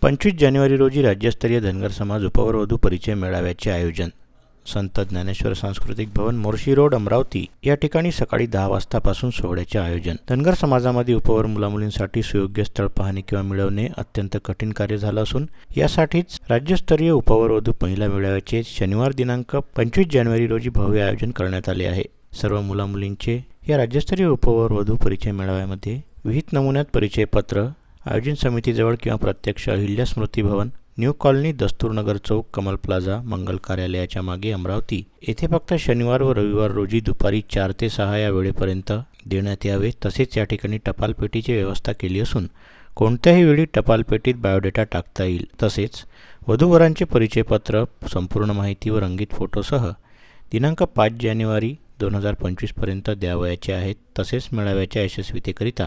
25 जानेवारी रोजी राज्यस्तरीय धनगर समाज उपवरवधू परिचय मेळाव्याचे आयोजन. संत ज्ञानेश्वर सांस्कृतिक भवन, मोर्शी रोड, अमरावती या ठिकाणी सकाळी 10 वाजतापासून सोहळ्याचे आयोजन. धनगर समाजामध्ये उपवर मुलामुलींसाठी सुयोग्य स्थळ पाहणे किंवा मिळवणे अत्यंत कठीण कार्य झालं असून यासाठीच राज्यस्तरीय उपवरवधू महिला मेळाव्याचे शनिवार दिनांक 25 जानेवारी रोजी भव्य आयोजन करण्यात आले आहे. सर्व मुलामुलींचे या राज्यस्तरीय उपवरवधू परिचय मेळाव्यामध्ये विहित नमुन्यात परिचयपत्र आयोजन समितीजवळ किंवा प्रत्यक्ष अहिल्या स्मृती भवन, न्यू कॉलनी, दस्तूरनगर चौक, कमल प्लाझा, मंगल कार्यालयाच्या मागे, अमरावती येथे फक्त शनिवार व रविवार रोजी दुपारी 4 ते 6 या वेळेपर्यंत देण्यात यावे. तसेच या ठिकाणी टपाल पेटीची व्यवस्था केली असून कोणत्याही वेळी टपाल पेटीत बायोडेटा टाकता येईल. तसेच वधूवरांचे परिचयपत्र, संपूर्ण माहिती व रंगीत फोटोसह दिनांक 5 जानेवारी 2025 पर्यंत द्यावयाचे आहेत. तसेच मेळाव्याच्या यशस्वीतेकरिता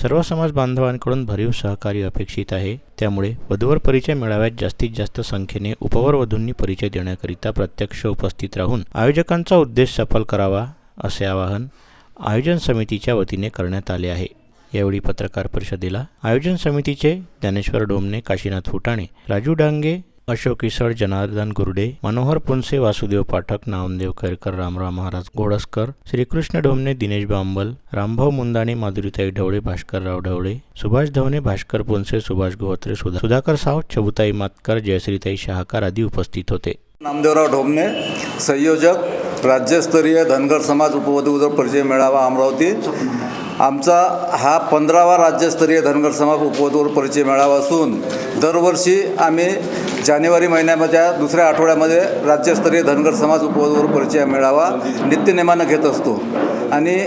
सर्व समाज बांधवांकडून भरीव सहकार्य अपेक्षित आहे. त्यामुळे वधूवर परिचय मेळाव्यात जास्तीत जास्त संख्येने उपवर वधूंनी परिचय देण्याकरिता प्रत्यक्ष उपस्थित राहून आयोजकांचा उद्देश सफल करावा असे आवाहन आयोजन समितीच्या वतीने करण्यात आले आहे. यावेळी पत्रकार परिषदेला आयोजन समितीचे ज्ञानेश्वर डोमणे, काशीनाथ फुटाणे, राजू डांगे, अशोक इसळ, जनार्दन गुर्डे, मनोहर पुनसे, वासुदेव पाठक, नामदेव खैरकर, रामराव महाराज घोडसकर, श्रीकृष्ण डोमणे, दिनेश बांबल, रामभाऊ मुंदाणे, माधुरीताई ढवळे, भास्करराव ढवळे, सुभाष धवणे, भास्कर पुनसे, सुभाष गोहत्रे, सुधाकर सावंत, चबुताई मातकर, जयश्रीताई शहाकार आदी उपस्थित होते. नामदेवराव ढोमणे, संयोजक, राज्यस्तरीय धनगर समाज उपवधू परिचय मेळावा, अमरावती. आमचा हा 15वा राज्यस्तरीय धनगर समाज उपवधूवर परिचय मेळावा असून दरवर्षी आम्ही जानेवारी महिन्यामध्ये दुसऱ्या आठवड्यामध्ये राज्यस्तरीय धनगर समाज उपवधूवर परिचय मेळावा नित्यनेमानं घेत असतो. आणि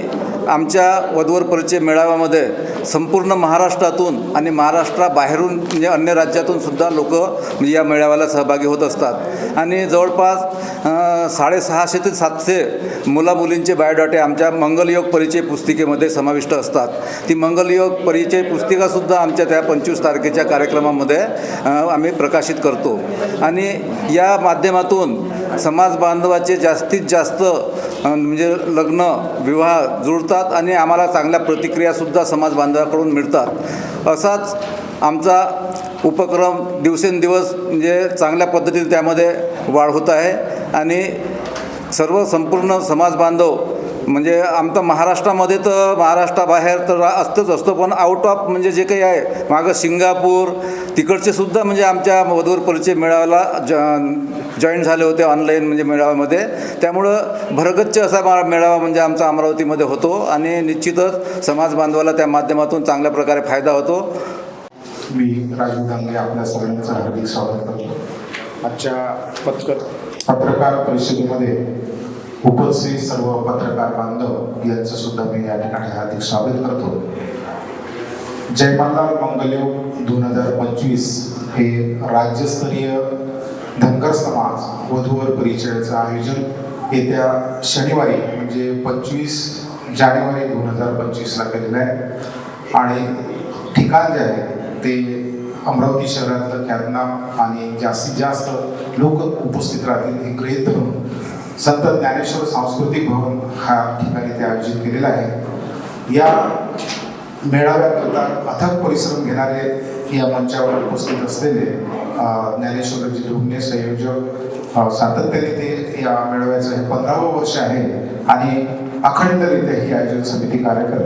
आमच्या वधूवर परिचय मेळाव्यामध्ये संपूर्ण महाराष्ट्रातून आणि महाराष्ट्राबाहेरून म्हणजे अन्य राज्यातून सुद्धा लोक या मेळाव्याला सहभागी होत असतात. आणि जवळपास 650 ते 700 मुलामुलींचे बायोडाटे आमच्या मंगलयोग परिचय पुस्तिकेमध्ये समाविष्ट असतात. ती मंगलयोग परिचय पुस्तिकासुद्धा आमच्या त्या 25 तारखेच्या कार्यक्रमामध्ये आम्ही प्रकाशित करतो. आणि या माध्यमातून समाज बांधवाचे जास्तीत जास्त म्हणजे लग्न विवाह जुळतात आणि आम्हाला चांगल्या प्रतिक्रियासुद्धा समाज बांधवाकडून मिळतात. असाच आमचा उपक्रम दिवसेंदिवस म्हणजे चांगल्या पद्धतीने त्यामध्ये वाढ होत आहे. आणि सर्व संपूर्ण समाज बांधव म्हणजे आमचा महाराष्ट्रामध्ये तर महाराष्ट्राबाहेर तर असतो, पण आउट ऑफ म्हणजे जे काही आहे मागं सिंगापूर तिकडचे सुद्धा म्हणजे आमच्या वधूवर परिचय मेळाव्याला जॉईन झाले होते ऑनलाईन म्हणजे मेळाव्यामध्ये. त्यामुळं भरगच्च असा मेळावा म्हणजे आमचा अमरावतीमध्ये होतो आणि निश्चितच समाज बांधवाला त्या माध्यमातून चांगल्या प्रकारे फायदा होतो. मी राजू डांगे आपल्या सगळ्यांचं हार्दिक स्वागत करतो. आजच्या पत्रकार परिषदेमध्ये उपस्थित सर्व पत्रकार बांधव यांचं सुद्धा मी या ठिकाणी हार्दिक स्वागत करतो. जयमल्लाल मंगलयोग 2025 हे राज्यस्तरीय धनगर समाज वधूवर परिचयाचं आयोजन येत्या शनिवारी म्हणजे 25 जानेवारी 2025ला केलेलं आहे. आणि ठिकाण जे आहे ते अमरावती शहरातलं ख्यातनाम आणि जास्तीत जास्त लोक उपस्थित राहतील हे गृहीत धरून संत ज्ञानेश्वर सांस्कृतिक भवन हा ठिकाणी ते आयोजित केलेला आहे. या मेळाव्याकरता अथक परिश्रम घेणारे या मंचावर उपस्थित असलेले ज्ञानेश्वरजी ढोमणे संयोजक सातत्याने ते या मेळाव्याचं हे 15वं वर्ष आहे आणि अखंडरित्या ही आयोजन समिती कार्य करते.